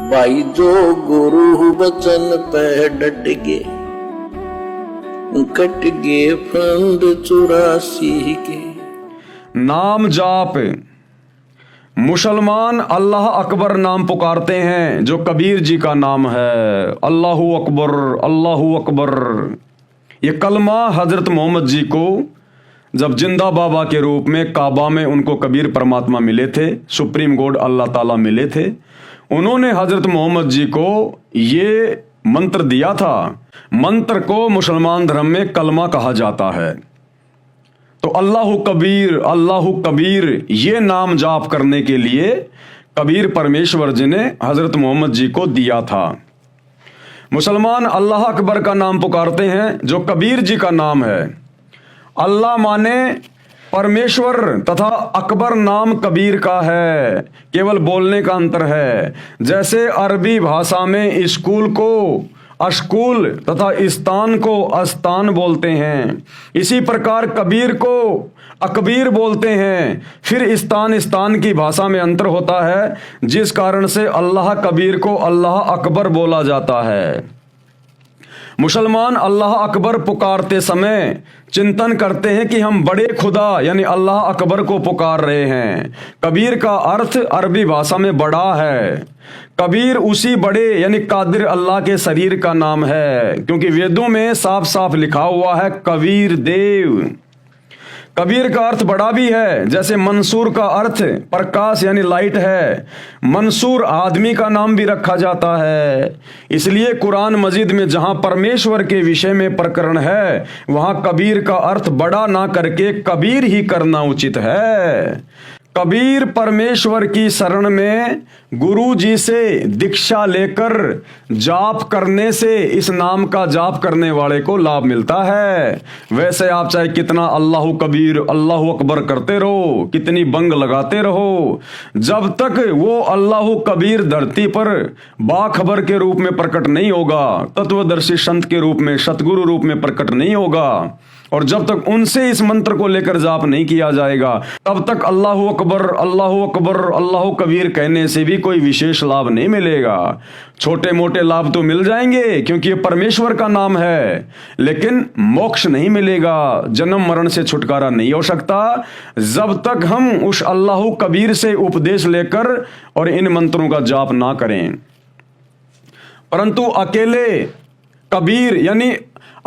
भाई जो गुरु वचन पे डट गे, कट गे फंद 84 के। नाम जाप। मुसलमान अल्लाह अकबर नाम पुकारते हैं जो कबीर जी का नाम है। अल्लाहू अकबर, अल्लाहू अकबर। ये कलमा हजरत मोहम्मद जी को जब जिंदा बाबा के रूप में काबा में उनको कबीर परमात्मा मिले थे, सुप्रीम गॉड अल्लाह ताला मिले थे, उन्होंने हजरत मोहम्मद जी को ये मंत्र दिया था। मंत्र को मुसलमान धर्म में कलमा कहा जाता है। तो अल्लाहु कबीर, अल्लाहु कबीर ये नाम जाप करने के लिए कबीर परमेश्वर जी ने हजरत मोहम्मद जी को दिया था। मुसलमान अल्लाह अकबर का नाम पुकारते हैं जो कबीर जी का नाम है। अल्लाह माने परमेश्वर तथा अकबर नाम कबीर का है, केवल बोलने का अंतर है। जैसे अरबी भाषा में स्कूल को अशकूल तथा इस्तान को अस्तान बोलते हैं, इसी प्रकार कबीर को अकबीर बोलते हैं। फिर इस्तान की भाषा में अंतर होता है, जिस कारण से अल्लाह कबीर को अल्लाह अकबर बोला जाता है। मुसलमान अल्लाह अकबर पुकारते समय चिंतन करते हैं कि हम बड़े खुदा यानी अल्लाह अकबर को पुकार रहे हैं। कबीर का अर्थ अरबी भाषा में बड़ा है। कबीर उसी बड़े यानी कादिर अल्लाह के शरीर का नाम है, क्योंकि वेदों में साफ साफ लिखा हुआ है कबीर देव। कबीर का अर्थ बड़ा भी है, जैसे मंसूर का अर्थ प्रकाश यानी लाइट है। मंसूर आदमी का नाम भी रखा जाता है। इसलिए कुरान मजीद में जहां परमेश्वर के विषय में प्रकरण है, वहां कबीर का अर्थ बड़ा ना करके कबीर ही करना उचित है। कबीर परमेश्वर की शरण में गुरु जी से दीक्षा लेकर जाप करने से इस नाम का जाप करने वाले को लाभ मिलता है। वैसे आप चाहे कितना अल्लाहु कबीर अल्लाहु अकबर करते रहो, कितनी बंग लगाते रहो, जब तक वो अल्लाहु कबीर धरती पर बाखबर के रूप में प्रकट नहीं होगा, तत्वदर्शी संत के रूप में सतगुरु रूप में प्रकट नहीं होगा, और जब तक उनसे इस मंत्र को लेकर जाप नहीं किया जाएगा, तब तक अल्लाहु अकबर अल्लाहु अकबर अल्लाहु कबीर कहने से भी कोई विशेष लाभ नहीं मिलेगा। छोटे मोटे लाभ तो मिल जाएंगे क्योंकि ये परमेश्वर का नाम है, लेकिन मोक्ष नहीं मिलेगा, जन्म मरण से छुटकारा नहीं हो सकता जब तक हम उस अल्लाहु कबीर से उपदेश लेकर और इन मंत्रों का जाप ना करें। परंतु अकेले कबीर यानी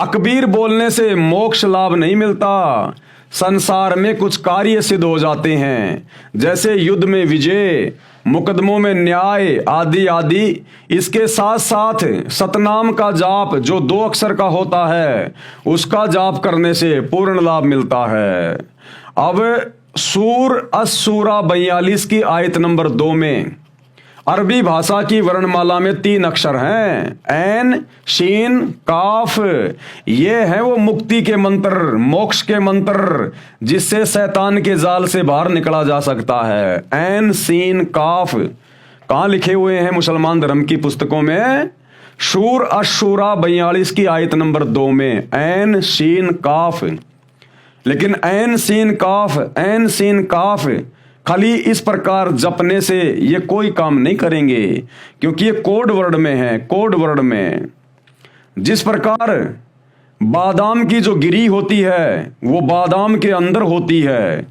अकबीर बोलने से मोक्ष लाभ नहीं मिलता। संसार में कुछ कार्य सिद्ध हो जाते हैं, जैसे युद्ध में विजय, मुकदमों में न्याय आदि आदि। इसके साथ साथ सतनाम का जाप जो 2 अक्षर का होता है, उसका जाप करने से पूर्ण लाभ मिलता है। अब सूर अस्सूरा 42 की आयत नंबर 2 में अरबी भाषा की वर्णमाला में 3 अक्षर हैं, ऐन शीन काफ। ये है वो मुक्ति के मंत्र, मोक्ष के मंत्र, जिससे शैतान के जाल से बाहर निकला जा सकता है। ऐन शीन काफ कहाँ लिखे हुए हैं मुसलमान धर्म की पुस्तकों में? सूर अशूरा 42 की आयत नंबर 2 में ऐन शीन काफ। लेकिन ऐन शीन काफ, ऐन शीन काफ खाली इस प्रकार जपने से ये कोई काम नहीं करेंगे, क्योंकि ये कोड वर्ड में है। कोड वर्ड में जिस प्रकार बादाम की जो गिरी होती है वो बादाम के अंदर होती है,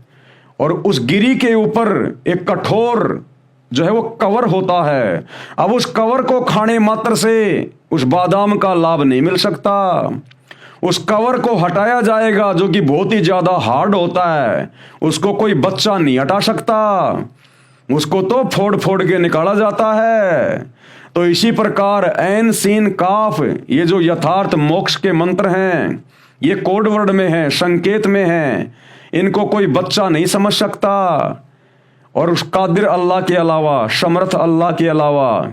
और उस गिरी के ऊपर एक कठोर जो है वो कवर होता है। अब उस कवर को खाने मात्र से उस बादाम का लाभ नहीं मिल सकता। उस कवर को हटाया जाएगा जो कि बहुत ही ज्यादा हार्ड होता है, उसको कोई बच्चा नहीं हटा सकता, उसको तो फोड़ फोड़ के निकाला जाता है। तो इसी प्रकार ऐन सीन काफ ये जो यथार्थ मोक्ष के मंत्र हैं, ये कोड वर्ड में है, संकेत में है, इनको कोई बच्चा नहीं समझ सकता। और उस कादिर अल्लाह के अलावा, समर्थ अल्लाह के अलावा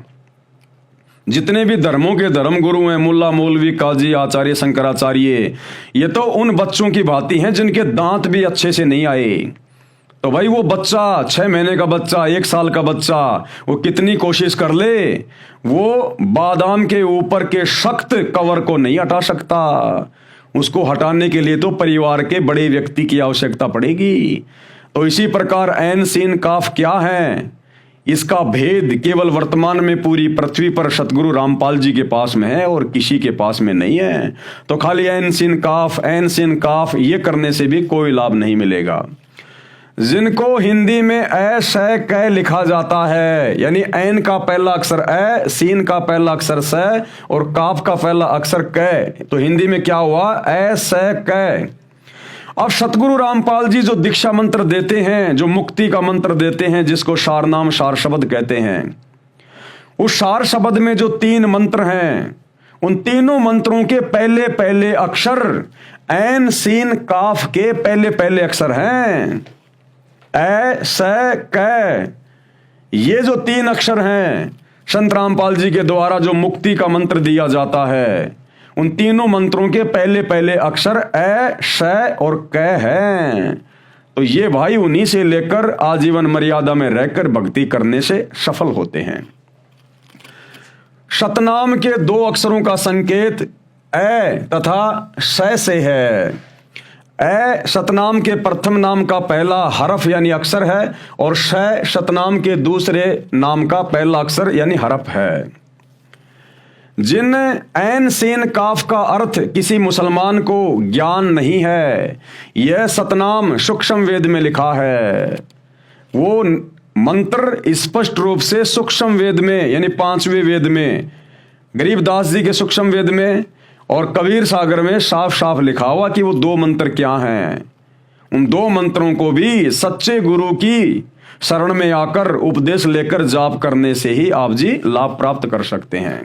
जितने भी धर्मों के धर्म गुरु हैं, मुल्ला मौलवी काजी आचार्य शंकराचार्य, ये तो उन बच्चों की भांति हैं जिनके दांत भी अच्छे से नहीं आए। तो भाई वो बच्चा 6 महीने का बच्चा, 1 साल का बच्चा, वो कितनी कोशिश कर ले, वो बादाम के ऊपर के सख्त कवर को नहीं हटा सकता। उसको हटाने के लिए तो परिवार के बड़े व्यक्ति की आवश्यकता पड़ेगी। तो इसी प्रकार ऐन सीन काफ क्या है, इसका भेद केवल वर्तमान में पूरी पृथ्वी पर सतगुरु रामपाल जी के पास में है और किसी के पास में नहीं है। तो खाली ऐन सिन काफ ये करने से भी कोई लाभ नहीं मिलेगा। जिनको हिंदी में ऐ शय कै लिखा जाता है, यानी ऐन का पहला अक्षर ऐ, सीन का पहला अक्षर स और काफ का पहला अक्षर कै, तो हिंदी में क्या हुआ, ऐ शय कै। अब सतगुरु रामपाल जी जो दीक्षा मंत्र देते हैं, जो मुक्ति का मंत्र देते हैं, जिसको सार नाम सार शब्द कहते हैं, उस सार शब्द में जो 3 मंत्र हैं, उन तीनों मंत्रों के पहले पहले अक्षर ऐन सीन काफ के पहले पहले अक्षर हैं। ऐ स कै, ये जो 3 अक्षर हैं, संत रामपाल जी के द्वारा जो मुक्ति का मंत्र दिया जाता है, उन तीनों मंत्रों के पहले पहले अक्षर ऐ श और कै हैं। तो ये भाई उन्हीं से लेकर आजीवन मर्यादा में रहकर भक्ति करने से सफल होते हैं। सतनाम के 2 अक्षरों का संकेत ऐ तथा श से है। ऐ सतनाम के प्रथम नाम का पहला हरफ यानी अक्षर है और श सतनाम के दूसरे नाम का पहला अक्षर यानी हरफ है। जिन ऐन सीन काफ का अर्थ किसी मुसलमान को ज्ञान नहीं है, यह सतनाम सूक्ष्म वेद में लिखा है। वो मंत्र स्पष्ट रूप से सूक्ष्म वेद में यानी 5वें वेद में, गरीबदास जी के सूक्ष्म वेद में और कबीर सागर में साफ साफ लिखा हुआ कि वो 2 मंत्र क्या हैं। उन 2 मंत्रों को भी सच्चे गुरु की शरण में आकर उपदेश लेकर जाप करने से ही आप जी लाभ प्राप्त कर सकते हैं।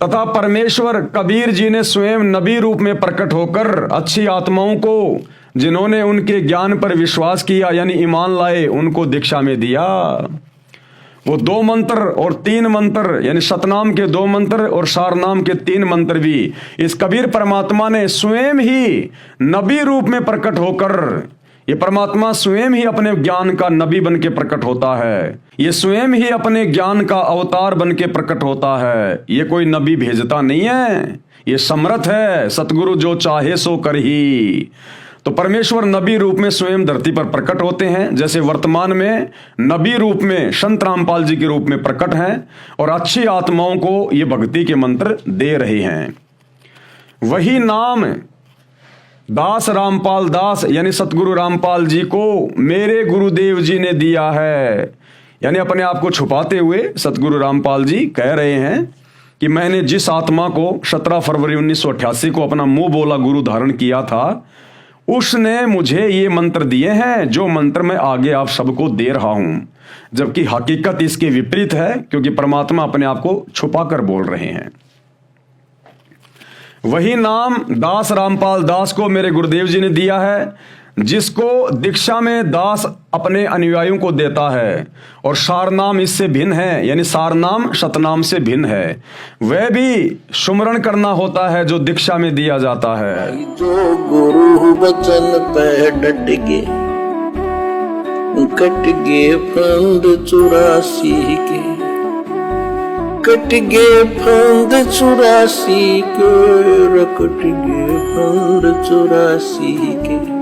तथा परमेश्वर कबीर जी ने स्वयं नबी रूप में प्रकट होकर अच्छी आत्माओं को, जिन्होंने उनके ज्ञान पर विश्वास किया यानी ईमान लाए, उनको दीक्षा में दिया। वो 2 मंत्र और 3 मंत्र यानी सतनाम के 2 मंत्र और सारनाम के 3 मंत्र भी इस कबीर परमात्मा ने स्वयं ही नबी रूप में प्रकट होकर, ये परमात्मा स्वयं ही अपने ज्ञान का नबी बन के प्रकट होता है, ये स्वयं ही अपने ज्ञान का अवतार बन के प्रकट होता है। ये कोई नबी भेजता नहीं है, ये समर्थ है, सतगुरु जो चाहे सो कर ही। तो परमेश्वर नबी रूप में स्वयं धरती पर प्रकट होते हैं, जैसे वर्तमान में नबी रूप में संत रामपाल जी के रूप में प्रकट हैं और अच्छी आत्माओं को ये भक्ति के मंत्र दे रहे हैं। वही नाम दास रामपाल दास यानी सतगुरु रामपाल जी को मेरे गुरुदेव जी ने दिया है। यानी अपने आप को छुपाते हुए सतगुरु रामपाल जी कह रहे हैं कि मैंने जिस आत्मा को 17 फरवरी 1988 को अपना मुंह बोला गुरु धारण किया था, उसने मुझे ये मंत्र दिए हैं, जो मंत्र मैं आगे आप सबको दे रहा हूं। जबकि हकीकत इसके विपरीत है, क्योंकि परमात्मा अपने आप को छुपाकर बोल रहे हैं। वही नाम दास रामपाल दास को मेरे गुरुदेव जी ने दिया है, जिसको दीक्षा में दास अपने अनुयायियों को देता है। और सारनाम इससे भिन्न है, यानी सारनाम सतनाम से भिन्न है। वह भी सुमरण करना होता है जो दीक्षा में दिया जाता है। जो गुरु बचन पे डट गे, कट गे फंद 84 के, कट गे फंद 84 के, कट गे फंद 84 के।